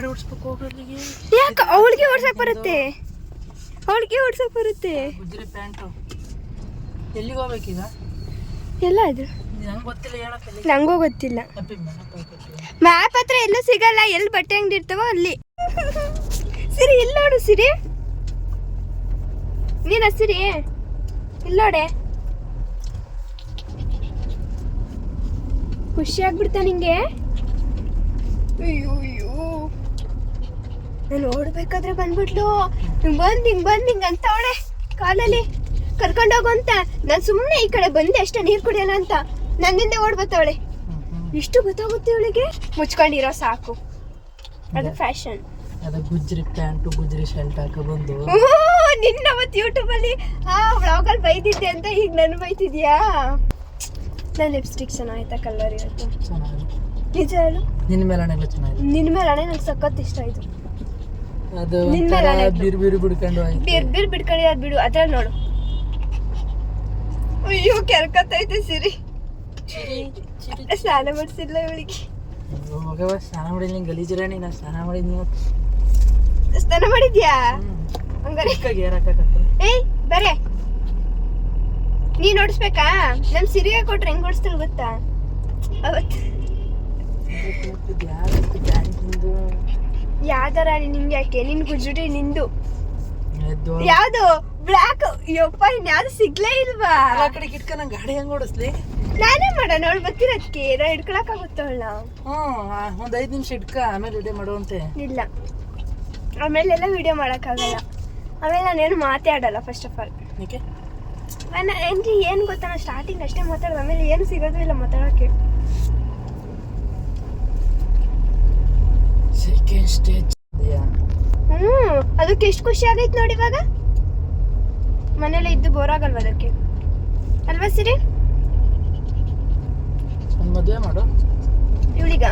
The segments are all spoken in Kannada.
ಗಾಡಿ ಓಡಿಸ್ಬೇಕು ಹೋಗೋದಿಗೆ. ಯಾಕೆ ಅವಳಿಗೆ ಓಡ್ಸಕ್ ಬರುತ್ತೆ? ಗುಜ್ರಿ ಪ್ಯಾಂಟು. ಎಲ್ಲಿಗೆ ಹೋಗ್ಬೇಕೀಗ? ಎಲ್ಲ ಅದು ನಂಗೆ ಗೊತ್ತಿಲ್ಲ, ಹೇಳಕ್ಕೆ ನಂಗೂ ಗೊತ್ತಿಲ್ಲ. ಮ್ಯಾಪ್ ಹತ್ರ ಎಲ್ಲೂ ಸಿಗಲ್ಲ. ಎಲ್ಲಿ ಬಟ್ಟೆ ಅಂಗಡಿ ಇರ್ತಾವೋ ಅಲ್ಲಿ. ಸಿರಿ ಇಲ್ಲಿ ನೋಡು. ಸಿರಿ ನೀನ ಸಿರಿ ಇಲ್ಲೋಡೆ. ಖುಷಿ ಆಗ್ಬಿಡ್ತಾ ನಿಂಗೆ? ಅಯ್ಯೋ ನಾನು ಓಡ್ಬೇಕಾದ್ರೆ ಬಂದ್ಬಿಟ್ಲು. ಹಿಂಗ್ ಬಂದ್ ಅಂತ ಅವಳೆ ಕಾಲಲ್ಲಿ ಕರ್ಕೊಂಡೋಗು ಅಂತ. ನಾನು ಸುಮ್ಮನೆ ಈ ಕಡೆ ಬಂದೆ ಅಷ್ಟೇ, ನೀರು ಕುಡಿಯೋಣ ಅಂತ. ನನ್ನಿಂದ ಓಡ್ಬತ್ತವಳೆ. ಇಷ್ಟು ಗೊತ್ತಾಗುತ್ತೆ ಇವಳಿಗೆ. ಮುಚ್ಕೊಂಡಿರೋ ಸಾಕು, ಅದು ಫ್ಯಾಷನ್. ಅದ ಗುಜ್ರಿ ಪ್ಯಾಂಟು ಗುಜ್ರಿ ಶರ್ಟ್ ಹಾಕ ಬಂದು ನಿನ್ನ ಅವತ್ತು ಯೂಟ್ಯೂಬಲ್ಲಿ ವ್ಲಾಗಲ್ಲಿ ಬೈದಿದ್ದೆ ಅಂತ ಈಗ ನಾನು ಬೈತಿದ್ಯಾ? ನನ್ನ ಲಿಪ್ಸ್ಟಿಕ್ ಚೆನ್ನಾಯ್ತಾ ಕಲರ್ ಇವತ್ತು? ಚೆನ್ನಾಗಿ. ನಿಜ ಹೇಳು. ನಿನ್ನ ಮೇಲೆ ಹಣೆಲ್ಲ ಚೆನ್ನಾಗಿದೆ. ನಿನ್ನ ಮೇಲೆ ಹಣೆ ನಂಗೆ ಸಖತ್ ಇಷ್ಟ ಆಯ್ತು. ಅದು ಬಿರು ಬಿಡ್ಕೊಂಡು ಬಿರ್ ಬಿಡ್ಕೊಂಡಿರೋದು ಬಿಡು. ಅದ್ರಲ್ಲಿ ನೋಡು. ಅಯ್ಯೋ ಕೆರ್ಕತ್ತೈತೆ ಸಿರಿ. ಸ್ನಾನ ಮಾಡಿಸಿಲ್ಲ ಇವಳಿಗೆ. ಮಗವ ಸ್ನಾನ ಮಾಡಿಲ್ಲ. ನಿಂಗೆ ಗಲೀಜಿರಾಣಿ. ನಾನು ಸ್ನಾನ ಮಾಡಿದ್ನಿ. ಸ್ನಾನ ಮಾಡಿದ್ಯಾ? ಹಂಗಾರೆ ಏಯ್ ಬರೇ ನೀನ್ ಓಡಿಸ್ಬೇಕಾ? ನಮ್ ಸಿರಿಗ ಕೊಟ್ರೆ ಹೆಂಗ್ ಓಡಿಸ್ತಾಳೆ ಗೊತ್ತಾ? ಅವತ್ತು ಯಾವ್ದಾರ ನಿಂಗೆ ಯಾಕೆ? ನಿನ್ ಗುಜುಡಿ ನಿಂದು ಯಾವ್ದು ಬ್ಲಾಕ್? ಯಪ್ಪ ಇನ್ಯಾವ್ದು ಸಿಗ್ಲೇ ಇಲ್ವಾ? ಆ ಕಡೆ ಗಿಟ್ಕ ನಂಗೆ ಗಾಡಿ ಹೆಂಗ್ ಓಡಿಸ್ಲಿ? ನಾನೇ ಮಾಡೋಣ. ಅವಳು ಬರ್ತಿರೋದಕ್ಕೆ ನಾ ಹಿಡ್ಕೊಳಕ್ ಆಗುತ್ತವಳ. ಒಂದ್ 5 ನಿಮಿಷ ಇಟ್ಕ, ಆಮೇಲೆ ವಿಡಿಯೋ ಮಾಡುವಂತೆ. ಇಲ್ಲ, ಆಮೇಲೆಲ್ಲ ವಿಡಿಯೋ ಮಾಡೋಕ್ಕಾಗಲ್ಲ. ಆಮೇಲೆ ನಾನೇನು ಮಾತಾಡಲ್ಲ. ಫಸ್ಟ್ ಆಫ್ ಆಲ್ ಏನ್ರಿ ಏನು ಗೊತ್ತಾ, ನಾನು ಸ್ಟಾರ್ಟಿಂಗ್ ಅಷ್ಟೇ ಮಾತಾಡೋದು. ಆಮೇಲೆ ಏನು ಸಿಗೋದು ಇಲ್ಲ ಮಾತಾಡೋಕ್ಕೆ. Second stage. ಅದಕ್ಕೆ ಎಷ್ಟು ಖುಷಿ ಆಗೈತೆ ನೋಡಿ ಇವಾಗ. ಮನೇಲೆ ಇದ್ದು ಬೋರ್ ಆಗಲ್ವ ಅದಕ್ಕೆ ಅಲ್ವಾ ಸಿರಿ? ಒಂದು ಮದುವೆ ಮಾಡು ಇವಳಿಗ.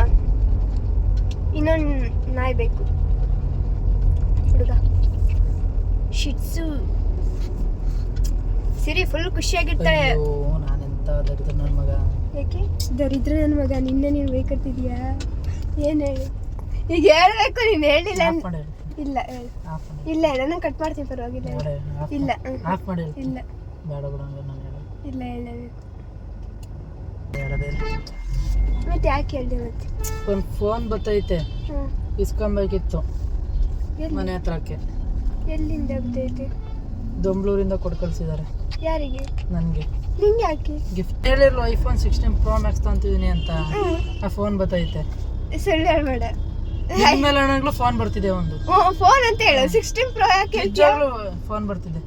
ಇನ್ನೊಂದು ನಾಯಿ ಬೇಕು ಹುಡುಗ. ಶಿಟ್ಸು. ಸಿರಿ ಫುಲ್ ಖುಷಿಯಾಗಿರ್ತಾಳೆ. ನಾನೆಂತ ದರಿದ್ರ ನನ್ನ ಮಗ. ಯಾಕೆ ದರಿದ್ರ ನನ್ನ ಮಗ? ನಿನ್ನೆ ನೀನು ಬೇಕಂತಿದ್ಯಾ? ಏನು ಹೇಳಿ ಈಗ ಹೇಳ್ಬೇಕು. ನೀನು ಹೇಳಿಲ್ಲ. ಇಲ್ಲ ಹೇಳು. ಇಲ್ಲ ನಾನು ಕಟ್ ಮಾಡ್ತೀನಿ, ಪರವಾಗಿಲ್ಲ. ಇಲ್ಲ ಇಲ್ಲ ಬೇಡ ಬಿಡ. ನಾನು ಇಲ್ಲ ಹೇಳಬೇಕು. ಹೇಳೋದೇ ಮತ್ತೆ ಯಾಕೆ ಹೇಳ್ದೆ? ಮತ್ತೆ ಒಂದು ಫೋನ್ ಬರ್ತೈತೆ, ಇಸ್ಕೊಬೇಕಿತ್ತು ಮನೆ ಹತ್ರಕ್ಕೆ. ಎಲ್ಲಿಂದ ಬರ್ತೈತೆ? ದೊಂಬ್ಳೂರಿಂದ ಕೊಟ್ಟು ಕಳ್ಸಿದ್ದಾರೆ. ಯಾರಿಗೆ? ನನಗೆ. ನಿಂಗೆ ಯಾಕೆ? ಗಿಫ್ಟ್ ಹೇಳಿರ್ಲು iPhone 16 Pro Max ತಂತಿದ್ದೀನಿ ಅಂತ. ಆ ಫೋನ್ ಬರ್ತೈತೆ. ಸುಳ್ಳು ಹೇಳ್ಬೇಡ. ಮೇಲೆ ಹಣಗಳು ಫೋನ್ ಬರ್ತಿದೆ. ಒಂದು ಫೋನ್ ಅಂತ ಹೇಳು. 16 Pro ಯಾಕೆ ಹೇಳ್ತೀಯ? ಫೋನ್ ಬರ್ತಿದೆ.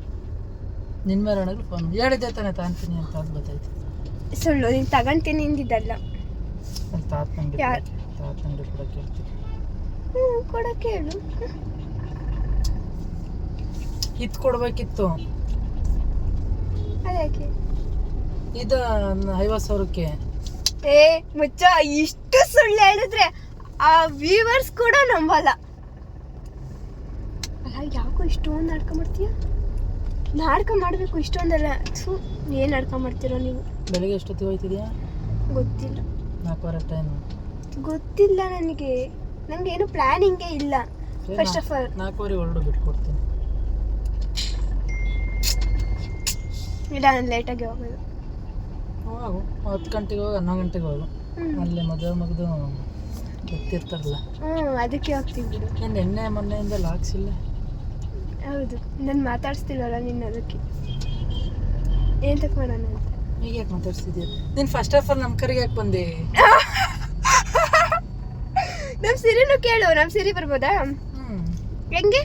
ನಿನ್ನ ಮೇಲೆ ಹಣಗಳು ಫೋನ್ ಹೇಳಿದ್ದೆ ತಾನೆ ತಾಂತೀನಿ ಅಂತ. ಅದು ಬರ್ತೈತೆ. ಸುಳ್ಳು. ನೀನು ತಗೊಂತೀನಿ ಇಂದಿದ್ದಲ್ಲ. ತಾತಂಗೆ ಕೊಡಕ್ಕೆ ಹೇಳ್ತೀನಿ. ಕೊಡಕ್ಕೆ ಹೇಳು. ಇದು ಕೊಡ್ಬೇಕಿತ್ತು. ಅದಕ್ಕೆ ಇದು 50,000ಕ್ಕೆ. ಏ ಮುಚ್ಚ, ಇಷ್ಟು ಸುಳ್ಳು ಹೇಳಿದ್ರೆ ಆ ವ್ಯೂವರ್ಸ್ ಕೂಡ ನಂಬಲ್ಲ. ಅಲ್ಲ ಯಾಕೋ ಇಷ್ಟೊಂದು ನಾಟಕ ಮಾಡ್ತೀಯ? ನಾಟಕ ಮಾಡಬೇಕು ಇಷ್ಟೊಂದಲ್ಲ. ಏನು ನಾಟಕ ಮಾಡ್ತೀರೋ ನೀವು? ಬೆಳಿಗ್ಗೆ ಎಷ್ಟೊತ್ತಿಗೆ ಹೋಯ್ತಿದ್ಯಾ? ಗೊತ್ತಿಲ್ಲ. 4:15 ಟೈಮ್. ಗೊತ್ತಿಲ್ಲ ನನಗೆ. ಏನು ಪ್ಲಾನಿಂಗೇ ಇಲ್ಲ. ಫಸ್ಟ್ ಆಫ್ ಆಲ್ 4:15 ಹೊರಡು ಬಿಟ್ಕೊಡ್ತೀನಿ. ಇಲ್ಲ, ನಾನು ಲೇಟಾಗಿ ಹೋಗೋದು. ಹೋಗು 10 ಗಂಟೆಗೆ ಹೋಗಿ 11 ಗಂಟೆಗೆ ಹೋಗು. ಅಲ್ಲೇ ಮದುವೆ ಮುಗಿದು ಗೊತ್ತಿರ್ತಾರಲ್ಲ. ಅದಕ್ಕೆ ಹೋಗ್ತೀವಿ ಬಿಡು. ಏನು ಎಣ್ಣೆ ಮೊನ್ನೆಯಿಂದ ಹಾಕ್ಸಿಲ್ಲ? ಹೌದು, ನಾನು ಮಾತಾಡ್ಸ್ತಿಲ್ವಲ್ಲ ನಿನ್ನ. ಅದಕ್ಕೆ ಏನು ತಕ್ಕ ಮಾಡೋಣ ಅಂತ. ಈಗ ಯಾಕೆ ಮಾತಾಡ್ಸ್ತಿದ್ಯಾ? ನೀನು ಫಸ್ಟ್ ಆಫ್ ಆಲ್ ನಮ್ಮ ಕರೆಗೆ ಯಾಕೆ ಬಂದೆ? ನಮ್ಮ ಸಿರಿನೂ ಕೇಳು. ನಮ್ಮ ಸಿರಿ ಬರ್ಬೋದಾ? ಹೆಂಗೆ?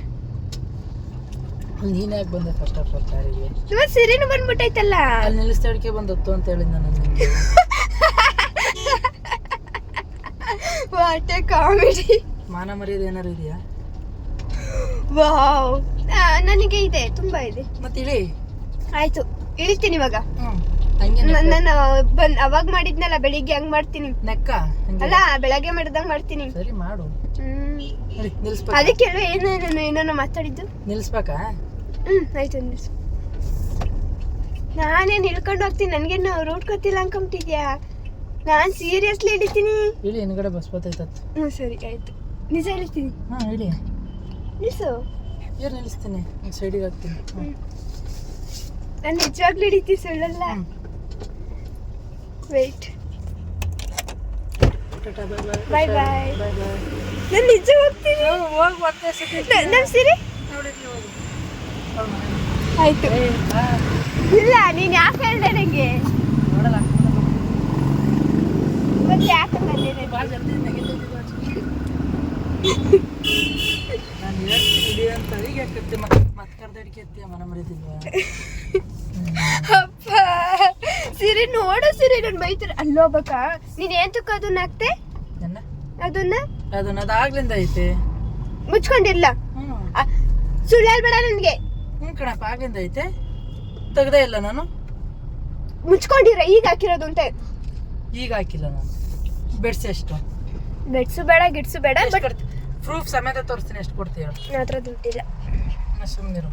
ನೀನು ಯಾಕೆ ಬಂದೆ ಫಸ್ಟ್ ಆಫ್ ಆಲ್ ಕಾರಿಗೆ? ನಮ್ಮ ಸಿರಿನೂ ಬಂದ್ಬಿಟ್ಟೈತಲ್ಲ. ಅಲ್ಲಿ ನಿಲ್ಲಿಸ್ತಾಡಿಕೆ ಬಂದತ್ತು ಅಂತ ಹೇಳಿದ್ ನಾನು ನಿಮಗೆ. What A comedy. ಮಾನ ಮರ್ಯಾದೆ ಏನಾರು ಇದೆಯಾ? ವಾವ್, ನನಗೆ ಇದೆ, ತುಂಬಾ ಇದೆ. ಮತ್ತೆ ಇಳಿ. ಆಯ್ತು, ಇಳಿತೀನಿ ಇವಾಗ. ನಾನು ಅವಾಗ ಮಾಡಿದ್ನಲ್ಲ ಬೆಳಿಗ್ಗೆ, ಹಂಗ್ ಮಾಡ್ತೀನಿ. ನೆಕ್ಕ ಅಲ್ಲ, ಬೆಳಗ್ಗೆ ಮಾಡಿದಂಗ್ ಮಾಡ್ತೀನಿ. ಸರಿ ಮಾಡು. ಅದಕ್ಕೆ ಏನೋ ಮಾತಾಡಿದ್ದು. ನಿಲ್ಸ್ಬೇಕಾ? ಆಯ್ತು ನಿಲ್ಸು. ನಾನೇನು ಇಳ್ಕೊಂಡು ಹೋಗ್ತೀನಿ. ನನ್ಗೇನು ರೂಟ್ ಗೊತ್ತಿಲ್ಲ ಅನ್ಕೊಂಬಿಟ್ಟಿದ್ಯಾ? ನಾನು ಸೀರಿಯಸ್ಲಿ ಹಿಡಿತೀನಿ. ಇಲ್ಲಿ ಹಿಂದ್ಗಡೆ ಬಸ್ ಬರ್ತೈತೆ. ಸರಿ ಆಯ್ತು. ನಿಜ ಹೇಳ್ತೀನಿ. ಹಾಂ ಹೇಳಿ. ನಿಲ್ಸು. ಏನು ನಿಲ್ಲಿಸ್ತೀನಿ, ಸೈಡಿಗೆ ಹಾಕ್ತೀನಿ. ನಾನು ನಿಜವಾಗ್ಲೂ ಹಿಡಿತೀನಿ, ಸುಳ್ಳಲ್ಲ. ವೇಟ್. ಬಾಯ್ ಬಾಯ್. ನಾನು ನಿಜ ಹೋಗ್ತೀನಿ. ನಮ್ಮ ಸೀರೆ ಆಯ್ತು. ಇಲ್ಲ, ನೀನು ಯಾಕೆ ಹೇಳ್ದೆ ನನಗೆ? ಮತ್ತೆ ಯಾಕೆ ಬಂದಿದೆ? ನಾನು ಹೇಳ್ತೀನಿ ಅಂತ ಈಗ ಮತ್ತೆ ಕರ್ದಡಿಕೆ ಎತ್ತೀಯ ಮನ ಮರಿತಿಲ್ವಾ? ಅಪ್ಪ ಸಿರಿ ನೋಡು, ಸಿರಿ ನಾನು ಬೈತಾರೆ. ಅಲ್ಲೋಗ್ಬೇಕಾ? ನೀನ್ ಏಂತಕ್ಕ ಅದನ್ನ ಹಾಕ್ತೆ? ಅದನ್ನ ಅದಾಗ್ಲಿಂದ ಐತೆ, ಮುಚ್ಕೊಂಡಿಲ್ಲ. ಸುಳ್ಳು ಹೇಳ್ಬೇಡ ನನ್ಗೆ. ಕಣಪ್ಪ, ಆಗ್ಲಿಂದ ಐತೆ, ತೆಗ್ದೇ ಇಲ್ಲ ನಾನು. ಮುಚ್ಕೊಂಡಿರ ಈಗ ಹಾಕಿರೋದು ಅಂತ. ಈಗ ಹಾಕಿಲ್ಲ ನಾನು. ಬೆಡ್ಸ್ ಎಷ್ಟು? ಬೆಡ್ಸು ಬೇಡ, ಗಿಡ್ಸು ಬೇಡ, ಬಟ್ ಪ್ರೂಫ್ ಸಮೇತ ತೋರಿಸ್ತೀನಿ. ಎಷ್ಟು ಕೊಡ್ತೀಯ? ನನ್ನ ಹತ್ರ ದುಡ್ಡಿಲ್ಲ. ಸುಮ್ಮನಿರು.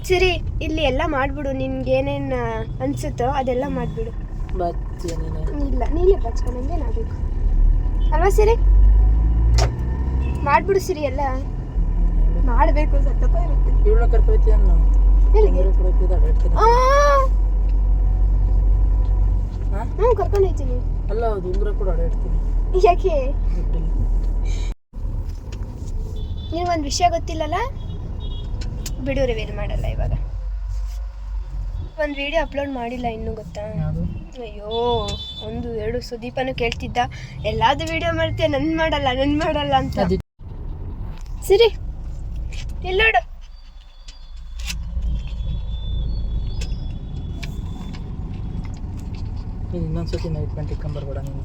ಸಿರಿ, ಇಲ್ಲಿ ಎಲ್ಲ ಮಾಡ್ಬಿಡು, ನಿನ್ಗೆ ಏನೇನ್ ಅನ್ಸುತ್ತೋ ಅದೆಲ್ಲ ಮಾಡ್ಬಿಡು. ಇಲ್ಲ, ನೀನೇ ಬಚ್ಕೊಂಡಂಗೆ ನಾಬೇಕು ಅಲ್ವಾ ಸಿರಿ? ಮಾಡ್ಬಿಡು ಸಿರಿ, ಎಲ್ಲ ಮಾಡ್ಬೇಕು. ಸತ್ತಪ್ಪ ಇರುತ್ತೆ. ಇವಳ ಕರ್ಕೊಯ್ತೀಯ? ಹ್ಞೂ, ಕರ್ಕೊಂಡು ಹೋಗ್ತೀನಿ. ಅಲ್ಲ, ಅದು ಉಂಗುರ ಕೂಡ ಅಡ್ಡಾಡ್ತೀನಿ. ಯಾಕೆ? ನೀವು ಒಂದು ವಿಷಯ ಗೊತ್ತಿಲ್ಲಲ್ಲ, ಬಿಡು, ರಿವೀಲ್ ಮಾಡಲ್ಲ ಇವಾಗ. ಒಂದು ವಿಡಿಯೋ ಅಪ್ಲೋಡ್ ಮಾಡಿಲ್ಲ ಇನ್ನೂ, ಗೊತ್ತಾ? ಅಯ್ಯೋ, 1 2 ಸುದೀಪನು ಕೇಳ್ತಿದ್ದ, ಎಲ್ಲಾದು ವಿಡಿಯೋ ಮಾಡ್ತೀಯ, ನನ್ ಮಾಡಲ್ಲ ಅಂತ. ಸಿರಿ, ಇಲ್ಲಿ ನೋಡು. ಇನ್ನೊಂದ್ಸತಿ ನೈಟ್ ಪ್ಯಾಂಟ್ ಇಟ್ಕೊಂಬರ್ಬೇಡ ನೀನು.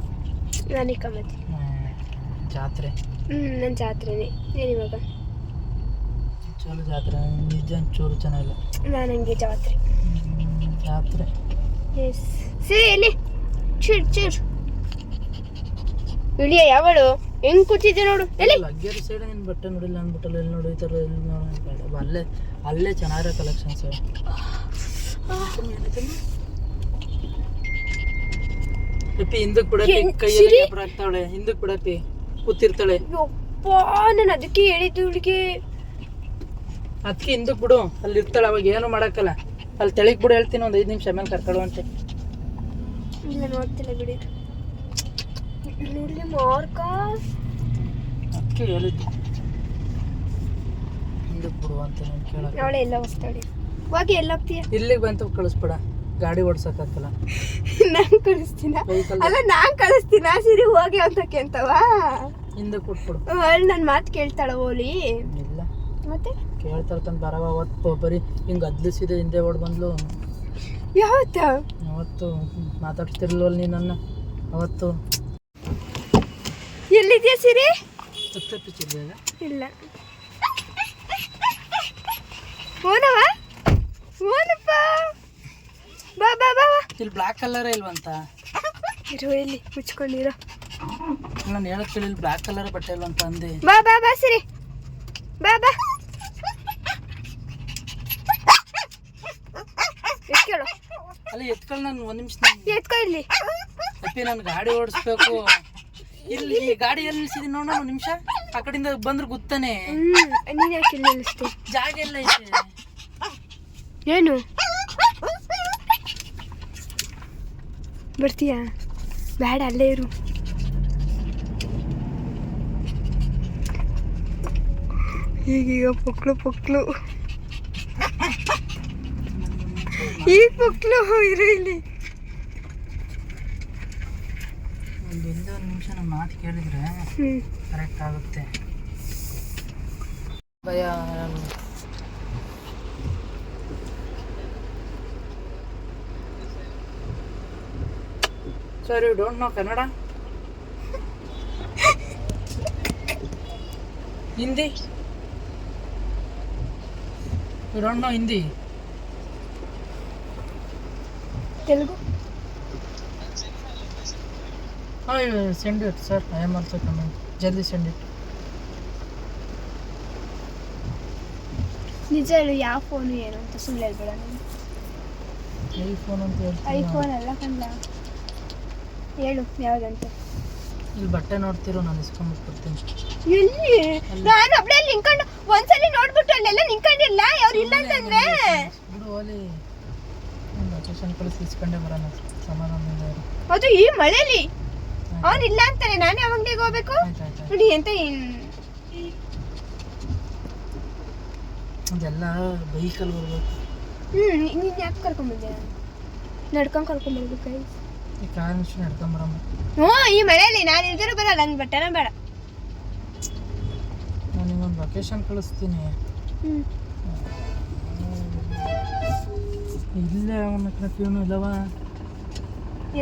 ನಾನು ಇಕ್ಕಂಬತ್ತೀನಿ. ಜಾತ್ರೆ. ನನ್ನ ಜಾತ್ರೆನೇ. ಏನಿವಾಗ ಚಲೋ ಜಾತ್ರೆ, ನಿಜ ಚೂರು ಚೆನ್ನಾಗಿಲ್ಲ. ನಾನು ಹಂಗೆ ಜಾತ್ರೆ. ಎಸ್. ಸರಿ, ಎಲ್ಲಿ ಚೂರ್ ಇಳಿಯ ಯಾವಳು ಹೆಂಗ್ ಕೂತಿದ್ದೆ ನೋಡು. ಎಲ್ಲಿ ಲಗ್ಗೇರಿ ಸೈಡ್ ನಿನ್ನ ಬಟ್ಟೆ ನೋಡಿಲ್ಲ ಅಂದ್ಬಿಟ್ಟಲ್ಲ. ಎಲ್ಲಿ ನೋಡಿ, ಈ ಥರ ಎಲ್ಲಿ ನೋಡಿ, ಅಲ್ಲೇ ಚೆನ್ನಾಗಿರೋ ಕಲೆಕ್ಷನ್ಸ್. ಅಪ್ಪಿ ಹಿಂದಕ್ಕೆ ಬಿಡಪ್ಪಿ, ಕೈಯಲ್ಲಿ ಆಗ್ತಾವಳೆ. ಹಿಂದಕ್ಕೆ ಬಿಡಪ್ಪಿ, ಕೂತಿರ್ತಾಳೆ. ಯಪ್ಪ, ನಾನು ಅದಕ್ಕೆ ಹೇಳಿದ್ದು ಹುಡುಗಿ. ಅದಕ್ಕೆ ಹಿಂದಕ್ಕೆ ಬಿಡು, ಅಲ್ಲಿ ಇರ್ತಾಳೆ. ಅವಾಗ ಏನು ಮಾಡಕ್ಕಲ್ಲ. ಅಲ್ಲಿ ತೆಳಿಗೆ ಬಿಡು, ಹೇಳ್ತೀನಿ. ಒಂದು 5 ನಿಮಿಷ ಆಮೇಲೆ ಕರ್ಕೊಳ್ಳುವಂತೆ. ಇಲ್ಲ, ನೋಡ್ತಿಲ್ಲ ಬಿಡಿ. ನೋಡಲಿ ಮಾರ್ಕ. ಅದಕ್ಕೆ ಹೇಳಿದ್ದು ಹಿಂದಕ್ಕೆ ಬಿಡು ಅಂತ. ನಾನು ಕೇಳಕ್ಕೆ ಅವಳೆ ಎಲ್ಲ ಹೋಗ್ತಾಳೆ. ಹೋಗಿ ಎಲ್ಲ ಹೋಗ್ತೀಯ? ಇಲ್ಲಿಗೆ ಬಂತು ಕಳಿಸ್ಬೇಡ, ಗಾಡಿ ಓಡ್ಸಕ್ಕಾಗಲ್ಲ. ನಾನು ಕಳಿಸ್ತೀನ? ಅಲ್ಲ, ನಾನು ಕಳಿಸ್ತೀನ. ಸಿರಿ ಹೋಗಿ ಅಂತಕ್ಕೆ ಅಂತವಾ? ಹಿಂದಕ್ಕೆ ಕೊಟ್ಬಿಡು. ಅವಳು ನನ್ನ ಮಾತು ಕೇಳ್ತಾಳ? ಓಲಿ ಇಲ್ಲ, ಮತ್ತೆ ಕೇಳ್ತಾಳ್ತಾನೆ. ಬರವ ಅವತ್ತು ಬರೀ ಹಿಂಗೆ ಅದ್ಲಿಸಿದೆ, ಹಿಂದೆ ಓಡ್ ಬಂದ್ಲು. ಅವತ್ತು ಮಾತಾಡ್ತಿರ್ಲಿಲ್ವಲ್ಲ ನೀ ನನ್ನ? ಅವತ್ತು ಎಲ್ಲಿದ್ಯಾ ಸಿರಿ? ತಪ್ಪಿಸಿದ್ಯಾಗ? ಇಲ್ಲ, ಓನಪ್ಪ, ಬಾ ಬಾ ಬಾ. ಇಲ್ಲಿ ಬ್ಲ್ಯಾಕ್ ಕಲರ್ ಇಲ್ವಂತ? ಇರೋ, ಇಲ್ಲಿ ಮುಚ್ಕೊಂಡಿರೋ. ನಾನು ಹೇಳಕ್ಕೆ ಇಲ್ಲಿ ಬ್ಲ್ಯಾಕ್ ಕಲರ್ ಬಟ್ಟೆ ಇಲ್ವಂತ ಅಂದೆ. ಬಾ ಬಾ ಬಾ ಸಿರಿ, ಬಾ ಬಾ. ಎತ್ಕೊಳ್ಳು. ಅಲ್ಲಿ ಎತ್ಕೊಳ್ಳಿ. ನಾನು 1 ನಿಮಿಷ ಎತ್ಕೊ. ಇಲ್ಲಿ ಅಪ್ಪಿ, ನಾನು ಗಾಡಿ ಓಡಿಸ್ಬೇಕು. ಇಲ್ಲಿ ಗಾಡಿ ಎಲ್ಲಿ ನಿಲ್ಸಿದೀನಿ ನೋಡ. 1 ನಿಮಿಷ ಆ ಕಡೆಯಿಂದ ಬಂದ್ರೆ ಗೊತ್ತಾನೆ. ನೀನ್ ಯಾಕೆ ಇಲ್ಲಿ ನಿಲ್ಲಿಸ್ತಿ? ಜಾಗ ಎಲ್ಲ ಐತೆ. ಏನು ಬರ್ತೀಯಾ? ಬೇಡ, ಅಲ್ಲೇ ಇರು. ಈಗೀಗ ಪೊಕ್ಳು ಈಗ ಪೊಕ್ಳು ಇರು ಇಲ್ಲಿ. ಒಂದು 1 ನಿಮಿಷ ನಮ್ಮ ಮಾತು ಕೇಳಿದ್ರೆ ಕರೆಕ್ಟ್ ಆಗುತ್ತೆ. ಭಯ. Sir, you don't know Kannada? Hindi? You don't know Hindi? Telugu? send it, sir. I am also coming. Jaldi send it. ನಿಜ ಹೇಳು, ಯಾವ ಫೋನು ಏನು ಅಂತ ಸುಳ್ಳು ಹೇಳ್ಬೇಡ. ಐಫೋನ್ ಅಂತ ಹೇಳ್ತೀನಿ. ಐಫೋನ್ ಅಲ್ಲ ಕಣ್ಣ, ಹೇಳು ಯಾವುದಂತ. ಇಲ್ಲಿ ಬಟ್ಟೆ ನೋಡ್ತಿರೋ ನಾನು ಇಸ್ಕೊಂಡ್ಬಿಟ್ಟು ಬರ್ತೀನಿ. ಎಲ್ಲಿ ನಾನು ಒಬ್ಳೆ ನಿಂತ್ಕೊಂಡು ಒಂದ್ಸಲಿ ನೋಡ್ಬಿಟ್ಟು ಅಲ್ಲೆಲ್ಲ ನಿಂತ್ಕೊಂಡಿಲ್ಲ ಅವ್ರು ಇಲ್ಲ ಅಂತಂದ್ರೆ ಬಿಡು ಓಲಿ ಲೊಕೇಶನ್ ಕಳಿಸಿ ಇಸ್ಕೊಂಡೇ ಬರೋಣ ಸಮಾಧಾನದಿಂದ ಇರು. ಅದು ಈ ಮಳೆಲಿ ಅವ್ನು ಇಲ್ಲ ಅಂತಾನೆ ನಾನು ಯಾವ ಅಂಗಡಿಗೆ ಹೋಗ್ಬೇಕು ನೋಡಿ ಎಂತ ಅದೆಲ್ಲ ಬೈಕಲ್ಲಿ ಬರ್ಬೇಕು. ನೀನು ಯಾಕೆ ಕರ್ಕೊಂಡ್ಬಂದೆ ನಡ್ಕೊಂಡು ಕರ್ಕೊಂಡ್ಬರ್ಬೇಕು ಈ ಕಾರ್ ಇಷ್ಟು ನಡ್ಕೊಂಬರಮ್ಮ. ಹ್ಞೂ ಈ ಮಳೆಯಲ್ಲಿ ನಾನು ಇಲ್ದಿರೋ ಬರಲ್ಲ ನನ್ನ ಬಟ್ಟೆನ ಬೇಡ. ನಾನು ನಿಮ್ಮೊಂದು ಲೊಕೇಶನ್ ಕಳಿಸ್ತೀನಿ. ಇಲ್ಲೇ ಅವನ ಇವನು ಇಲ್ಲವ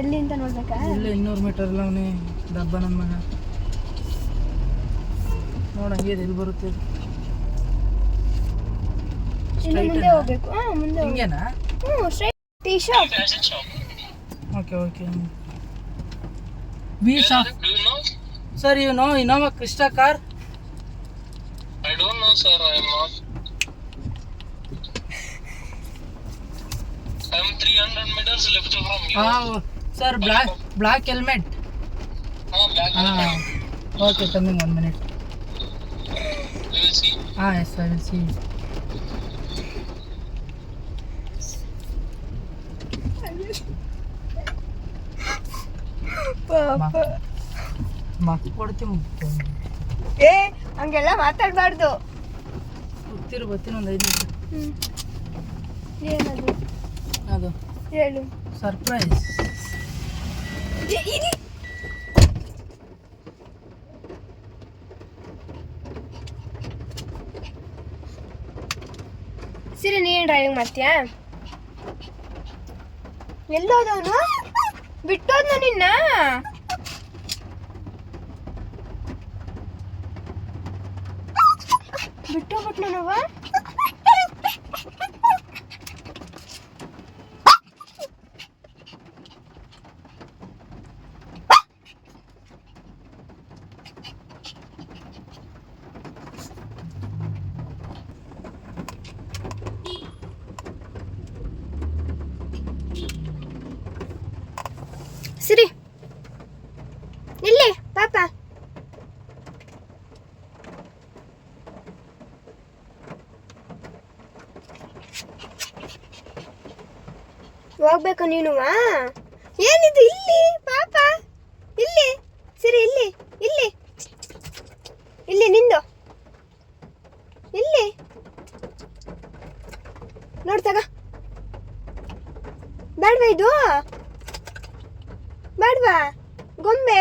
ಎಲ್ಲಿ ಅಂತ ನೋಡ್ಬೇಕಾ? ಇಲ್ಲೇ 200 ಮೀಟರ್ ಇಲ್ಲ ಅವನೇ ಡಬ್ಬ ನನ್ನ ಮಗ. ನೋಡ ಹಂಗೆ ಎಲ್ಲಿ ಬರುತ್ತೆ ಮುಂದೆ ಹೋಗ್ಬೇಕು. ಮುಂದೆ ಹಿಂಗೇನಾ? Straight tea shop. Okay okay. We shop. Sir, you know Innova Krista car? I don't know, sir. I am not. I am 300 meters left from you. Sir, black helmet. Black helmet. Okay, coming 1 minute. You will see. Yes, I will see. ಪಾಪ ಮಕ್ಕ ಕೊಡ್ತೀನಿ. ಹಂಗೆಲ್ಲ ಮಾತಾಡಬಾರ್ದು. ಬರ್ತೀನಿ ಒಂದು 5 ನಿಮಿಷ. ಏನದು? ಅದು ಹೇಳು. ಸರ್ಪ್ರೈಸ್. ಸರಿ ನೀನು ಡ್ರೈವಿಂಗ್ ಮಾಡ್ತೀಯಾ? ಎಲ್ಲೋದವನು ಬಿಟ್ಟೋದ್ನ ನಿನ್ನ? ಬಿಟ್ಟೋಗ್ಬಿಟ್ನ ನಾವ? ಸರಿ ಇಲ್ಲಿ ಪಾಪ ಹೋಗ್ಬೇಕು ನೀನು? ಏನಿದು ಇಲ್ಲಿ ಪಾಪ? ಇಲ್ಲಿ ಸರಿ ಇಲ್ಲಿ ಇಲ್ಲಿ ಇಲ್ಲಿ ನಿಂದು ಇಲ್ಲಿ ನೋಡ್ತಾಗ ಬೇಡವಾ ಇದು? ಬೇಡವಾ ಗೊಂಬೆ?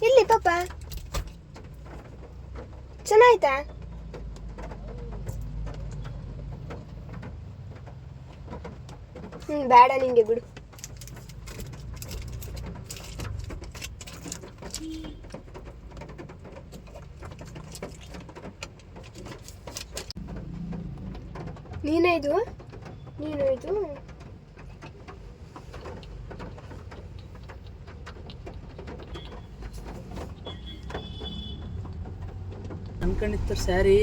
ಇಲ್ಲಿ ಪಾಪ ಚೆನ್ನಾಯ್ತಾ? ಬೇಡ ನಿಂಗೆ ಬಿಡು. ನೀನೇ ಇದು ಅನ್ಕೊಂಡಿರ್ತಾರೆ ಸ್ಯಾರಿ.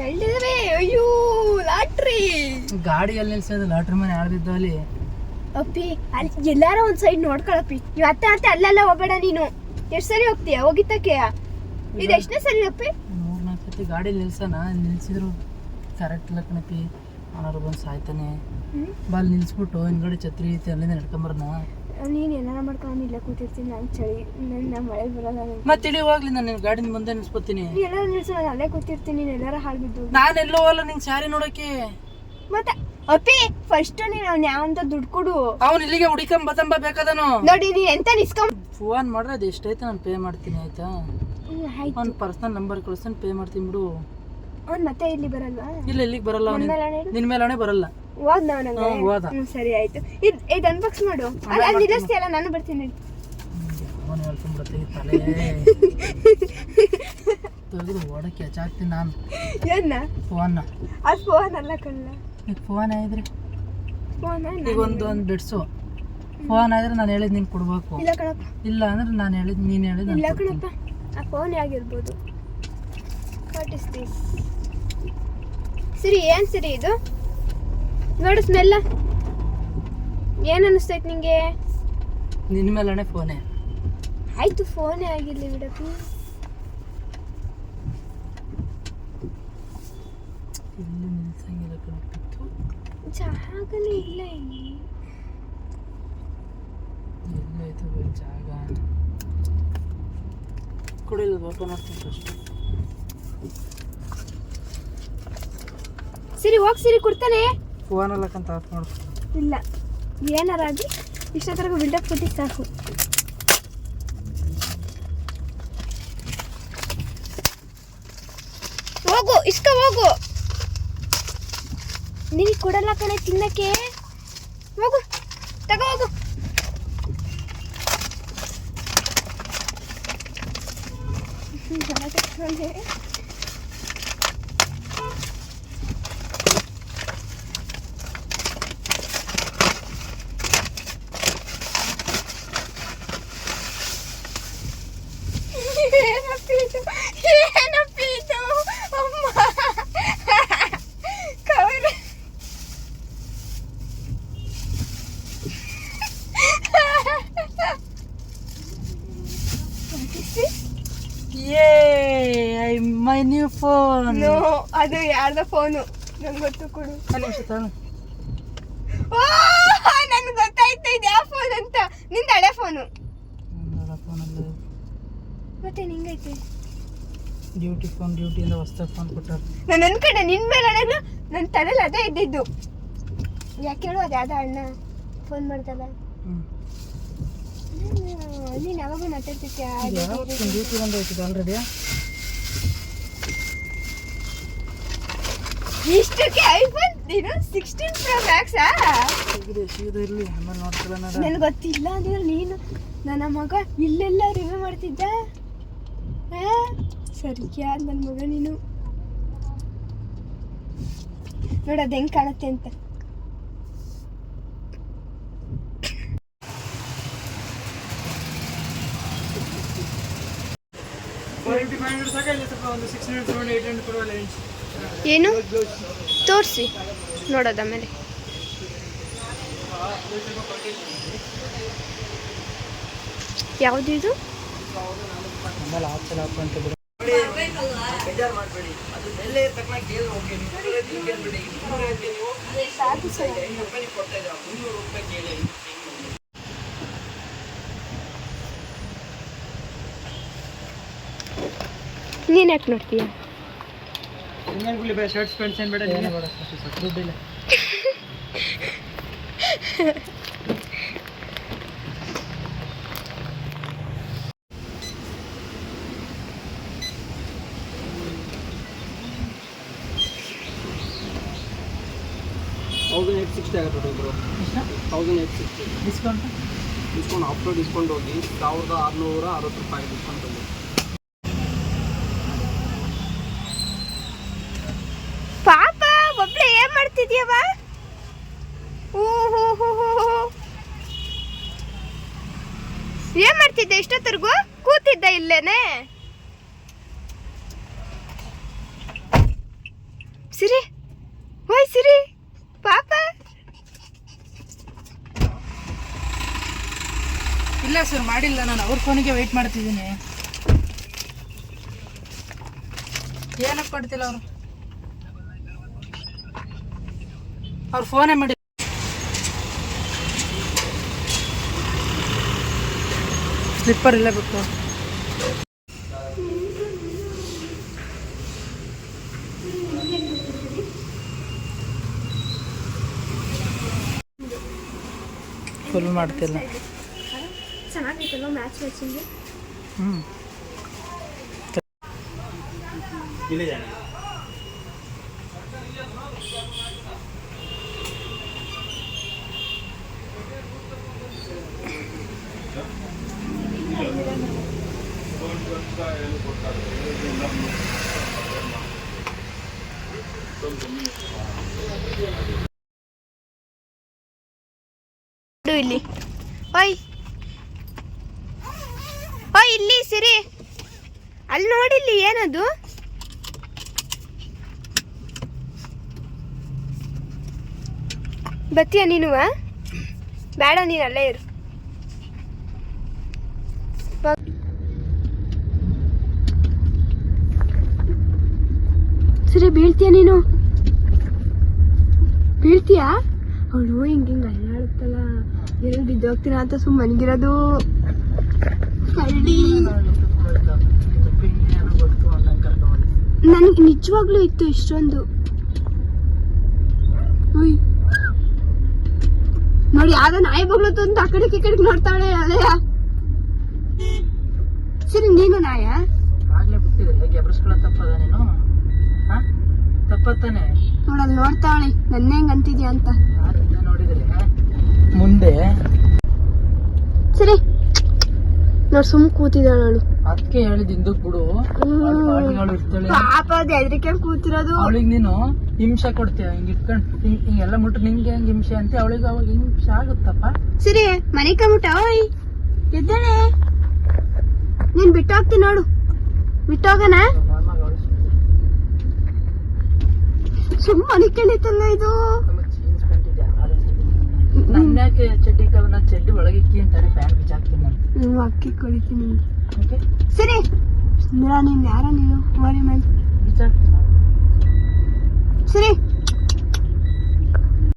ಎಲ್ಲಿದ್ರೆ? ಅಯ್ಯೋ ಲಾಟ್ರಿ ಗಾಡಿಯಲ್ಲಿ ನಿಲ್ಸೋದು ಲಾಟ್ರಿ ಮನೆ ಯಾರ್ದಿದ್ದು ಅಲ್ಲಿ. ಅಪ್ಪಿ ಅಲ್ಲಿ ಎಲ್ಲಾರ ಒಂದ್ ಸೈಡ್ ನೋಡ್ಕೊಳಪ್ಪಿ. ನೀವು ಅತ್ತೆ ಅಲ್ಲೆಲ್ಲ ಹೋಗ್ಬೇಡ ನೀನು. ಎಷ್ಟು ಸರಿ ಹೋಗ್ತೀಯ ಹೋಗಿತ್ತಕ್ಕೆ? ಇದು ಎಷ್ಟನೇ ಸರಿ ಅಪ್ಪಿ? 3-4 ಸತಿ ಗಾಡಿಯಲ್ಲಿ ನಿಲ್ಸಿದ್ರು ಕರೆಕ್ಟ್ ಇಲ್ಲ ಕಣಪ್ಪಿ. ಅವನಾರು ಬಂದು ಸಾಯ್ತಾನೆ. ಬಾಲ್ ನಿಲ್ಸ್ಬಿಟ್ಟು ಹಿಂದ್ಗಡೆ ಛತ್ರಿ ಐತೆ ಅಲ್ಲಿಂದ ನಡ್ಕೊಂಬರೋಣ. ನೀನು ಏನಾರ ಮಾಡ್ಕೊಂಡು ಇಲ್ಲೇ ಕೂತಿರ್ತೀನಿ. ನಾನು ಚಳಿ ನನ್ನ ಮಳೆ ಬರೋಲ್ಲ. ಮತ್ತೆ ಇಳಿ ಹೋಗ್ಲಿ, ನಾನು ನಿನ್ನ ಗಾಡಿನ ಮುಂದೆ ನಿಲ್ಸ್ಕೊತೀನಿ. ಎಲ್ಲಾರ ನಿಲ್ಸು, ನಾನು ಅಲ್ಲೇ ಕೂತಿರ್ತೀನಿ. ನೀನು ಎಲ್ಲಾರ ಹಾಳು ಬಿದ್ದು. ನಾನೆಲ್ಲೋ ಹೋಗಲ್ಲ ನಿಂಗೆ ಸ್ಯಾರಿ ನೋಡೋಕೆ. ಮತ್ತೆ ಅಪ್ಪಿ ಫಸ್ಟ್ ನೀನು ಯಾವಂತ ದುಡ್ಡು ಕೊಡು. ಅವ್ನು ಇಲ್ಲಿಗೆ ಹುಡಿಕೊಂಬ ಬೇಕಾದನು ನೋಡಿ. ನೀನು ಎಂತ ನಿಸ್ಕೊಂಡ್ ಫೋನ್ ಮಾಡ್ರೆ ಅದು ಎಷ್ಟೈತೆ ನಾನು ಪೇ ಮಾಡ್ತೀನಿ ಆಯ್ತಾ? ಅವ್ನು ಪರ್ಸನಲ್ ನಂಬರ್ ಕಳಿಸ್ತಾನೆ, ಪೇ ಮಾಡ್ತೀನಿ ಬಿಡು. ಅವ್ನು ಮತ್ತೆ ಇಲ್ಲಿ ಬರಲ್ವಾ? ಇಲ್ಲ ಇಲ್ಲಿಗೆ ಬರಲ್ಲ. ನಿನ್ನ ಮೇಲೇ ಬರಲ್ಲ. ಹೋದ್ನ ಅವನಂಗ? ಸರಿ ಆಯ್ತು. ಇದು ಅನ್ಬಾಕ್ಸ್ ಮಾಡು. ಅಲ್ಲಿ ನಿಲ್ಲಿಸ್ತೀಯಲ್ಲ, ನಾನು ಬರ್ತೀನಿ. ಅವನು ಹೇಳ್ಕೊಂಡ್ಬಿಡತ್ತೆ ತಲೆ ತೆಗೆದು ಓಡಕ್ಕೆ ಹಚ್ಚಾಕ್ತೀನಿ ನಾನು. ಏನ ಫೋನ್ನ? ಅದು ಫೋನ್ ಅಲ್ಲ ಕಣ್ಣ. ಈಗ ಫೋನ್ ಆಗಿದ್ರೆ ಫೋನ್ ಈಗ ಒಂದು ಬಿಡ್ಸು. ಫೋನ್ ಆಗಿದ್ರೆ ನಾನು ಹೇಳಿದ್ ನೀನು ಕೊಡ್ಬೇಕು. ಇಲ್ಲ ಕಣಪ್ಪ. ಇಲ್ಲ ಅಂದ್ರೆ ನಾನು ಹೇಳಿದ್ ನೀನು ಹೇಳಿದ್. ಇಲ್ಲ ಕಣಪ್ಪ, ಆ ಫೋನ್ ಆಗಿರ್ಬೋದು. What is this? ಸರಿ ಏನು ಸರಿ ಇದು? ನೋಡು ಸ್ಮೆಲ್ಲ. ಏನು ಅನ್ನಿಸ್ತೈತೆ ನಿಂಗೆ? ನಿನ್ನ ಮೇಲೇ ಫೋನೇ. ಆಯ್ತು ಫೋನೇ ಆಗಿರ್ಲಿ ಬಿಡಪ್ಪ. ಇಲ್ಲಿ ನಿಲ್ಸಂಗಿಲ್ಲ ಕಣ್ಬಿಟ್ಟು. ಜಾಗನೇ ಇಲ್ಲ ಇಲ್ಲಿ. ಎಲ್ಲೈತೆ ಬೈ ಜಾಗ ಕೊಡಿಲ್ಲ ಬಾಪ ನೋಡ್ತೀನಿ ಫಸ್ಟ್. ಸಿರಿ ಹೋಗಿ ಸಿರಿ ಕೊಡ್ತಾನೆ. ಫೋನಲ್ಲಕ್ಕಂತ ಆಫ್ ಮಾಡು. ಇಲ್ಲ ಏನಾರ ಆಗಿ ಇಷ್ಟೊತ್ತರೆಗೂ ಬಿಲ್ಡಪ್ ಕೊಟ್ಟಿದ್ದು ಸಾಕು. ಹೋಗು ಇಸ್ಕ ಹೋಗು. ನಿನಗೆ ಕೊಡಲ್ಲ ಕಣೆ ತಿನ್ನಕ್ಕೆ. ಹೋಗು ತಗೋ ಹೋಗು. ಏನಪ್ಪಿದು ಅಮ್ಮ cover. My new phone. No ಅದು ಯಾರ್ದ ಫೋನು ನಂಗೆ ಗೊತ್ತು ಕೊಡು. ಓ ನನ್ಗೆ ಗೊತ್ತಾಯ್ತು ಇದು ಯಾವ ಫೋನ್ ಅಂತ. ನಿಂದ ಹಳೆ ಫೋನು. ಮತ್ತೆ ನಿಂಗೈತೆ ಡ್ಯೂಟಿ ಫೋನ್. ಡ್ಯೂಟಿಯಿಂದ ಹೊಸ್ದಾಗಿ ಫೋನ್ ಕೊಟ್ಟಾರ. ನಾನು ಅನ್ಕೊಂಡೆ ನಿನ್ ಮೇಲೆ ಅಡಗು. ನನ್ನ ತಲೆಯಲ್ಲಿ ಅದೇ ಇದ್ದಿದ್ದು. ಯಾಕೆ ಹೇಳು ಅದು ಯಾವ್ದೋ ಅಣ್ಣ ಫೋನ್ ಮಾಡ್ದಲ್ಲ. ನೀನು ಯಾವಾಗೂ ಮಾತಾಡ್ತಿದ್ಯಾ? ಡ್ಯೂಟಿ ಬಂದು ಹೋಯ್ತಿದೆ ಆಲ್ರೆಡಿ. ಇಷ್ಟಕ್ಕೆ ಐಫೋನ್ ಏನು 16 Pro Max ಇರಲಿ ಆಮೇಲೆ ನೋಡ್ತಿಲ್ಲ. ನನಗೆ ಗೊತ್ತಿಲ್ಲ ಅಂದ್ರೆ ನೀನು ನನ್ನ ಮಗ ಇಲ್ಲೆಲ್ಲ ರಿವ್ಯೂ ಮಾಡ್ತಿದ್ದ. ಸರಿಯಾ ನನ್ನ ಮಗ ನೀನು. ನೋಡೋದು ಹೆಂಗೆ ಕಾಣುತ್ತೆ ಅಂತ. ಏನು ತೋರಿಸಿ ನೋಡೋದು ಆಮೇಲೆ. ಯಾವುದಿದು? ಆಮೇಲೆ ಆಚೆ ಹಾಕೊಂತ ಬಿಡು. ನೀನು ಯಾಕೆ ನೋಡ್ತೀಯ? ಶರ್ಟ್ಸ್ ಪ್ಯಾಂಟ್ಸ್ ಏನು ಬೇಡ. ನೀನೇ ಬೇಡ ದುಡ್ಡಿಲ್ಲ. ಆಗುತ್ತೆ ಬ್ರೋ. 1860 ಡಿಸ್ಕೌಂಟ್ ಆಫ್ಟರ್ ಡಿಸ್ಕೌಂಟ್ ಹೋಗಿ 1660 ರೂಪಾಯಿ ಡಿಸ್ಕೌಂಟ್ ಬಂದಿದೆ. ಪಾಪ ಒಬ್ಳೆ ಏನ್ ಮಾಡ್ತಿದ್ಯವ? ಏನ್ ಮಾಡ್ತಿದ್ದೆ ಇಷ್ಟೊತ್ತರ್ಗು? ಕೂತಿದ್ದ ಇಲ್ಲೇನೆ? ಸಿರಿ ಹೋಯ್ ಸಿರಿ ಪಾಪ. ಇಲ್ಲ ಸರ್ ಮಾಡಿಲ್ಲ, ನಾನು ಅವ್ರ ಫೋನಿಗೆ ವೆಯ್ಟ್ ಮಾಡ್ತಿದ್ದೀನಿ. ಏನಕ್ಕೆ ಕೊಡ್ತಿಲ್ಲ ಅವರು? ಅವ್ರ ಫೋನೇ ಮಾಡಿ. ಸ್ಲಿಪ್ಪರ್ ಇಲ್ಲ ಬಿಟ್ಟು ಫುಲ್ ಮಾಡ್ತಿಲ್ಲ. ಚೆನ್ನಾಗಿತ್ತಲ್ಲ ಮ್ಯಾಚ್ ಮ್ಯಾಚಿಂಗ್. ಇಲ್ಲಿ ಓಯ್ ಓಯ್ ಇಲ್ಲಿ ಸಿರಿ ಅಲ್ಲಿ ನೋಡಿಲ್ಲಿ ಏನದು? ಬತ್ತೀಯ ನೀನು? ಬೇಡ ನೀನು ಅಲ್ಲೇ ಇರು. ಸರಿ ಬೀಳ್ತೀಯ ನೀನು ಬೀಳ್ತೀಯಾ ಅವಳು ಹಿಂಗೆ ಅಲ್ಲಾಡುತ್ತಲ್ಲ ಎಲ್ಲಿ ಬಿದ್ದೋಗ್ತೀನ ಅಂತ ಸುಮ್ಮನೆ ಮನ್ಗಿರೋದು ಕಳ್ಳಿ ನನ್ಗೆ ನಿಜವಾಗ್ಲೂ ಇತ್ತು ಇಷ್ಟೊಂದು ಉಯ್. ನೋಡಿ ಯಾವ್ದೋ ನಾಯಿ ಬಗ್ಲತ್ತು ಅಂತ ಆ ಕಡೆಗೆ ಈ ಕಡೆಗೆ ನೋಡ್ತಾಳೆ ಅಲೆಯ ಸರಿ ನೀನು ನಾಯ ಆಗ್ಲೇ ಬಿಟ್ಟಿದ್ರೆ ಹೇಗೆ ಎಬ್ರಿಸ್ಕೊಳ್ಳೋ ತಪ್ಪದ ನೀನು ತಪ್ಪತ್ತಾನೆ ನೋಡಲ್ಲಿ ನೋಡ್ತಾವಳೆ ನನ್ನ ಹೆಂಗ್ ಅಂತಿದ್ಯಾ ಅಂತ ನೋಡಿದ್ರೆ ಮುಂದೆ ಸರಿ ನೋಡ್ ಸುಮ್ ಕೂತಿದ್ದಾಳು ಅವಳು ಅದಕ್ಕೆ ಹೇಳಿದ್ ಹಿಂದಕ್ ಬಿಡು ಪಾಟಿಗಳು ಇರ್ತಾಳೆ ಪಾಪ ಅದ್ ಹೆದ್ರಿಕೆ ಕೂತಿರೋದು ಅವಳಿಗೆ ನೀನು ಹಿಂಸೆ ಕೊಡ್ತೀಯ ಹಿಂಗ್ ಇಟ್ಕೊಂಡ್ ಹಿಂಗೆಲ್ಲ ಮುಟ್ಟು ನಿಂಗೆ ಹೆಂಗ್ ಹಿಂಸೆ ಅಂತ ಅವಳಿಗೆ ಅವಾಗ ಹಿಂಸೆ ಆಗುತ್ತಪ್ಪ ಸರಿ ಮನೆ ಕಮುಟ ಓಯ್ ಎದ್ದೇಳೆ ನೀನ್ ಬಿಟ್ಟೋಗ್ತೀನಿ ನೋಡು ಬಿಟ್ಟೋಗನ ಸುಮ್ಮ ಮನಿಕೊಂಡಿತ್ತಲ್ಲ ಇದು ನನ್ಯಾಕೆ ಚಡ್ಡಿ ಕವನ ಚಡ್ಡಿ ಒಳಗಿಕ್ಕಿ ಅಂತಾರೆ ಪ್ಯಾಂಟ್ ಬಿಚ್ಚಾಕ್ತೀನಿ ನಾನು ಅಕ್ಕಿ ಕೊಳಿತೀನಿ ಓಕೆ ಸರಿ ಸುಂದರ ನೀನ್ ಯಾರ ನೀನು ಓರಿ ಮೇಲೆ ಬಿಚ್ಚಾಕ್ತೀನಿ ಸರಿ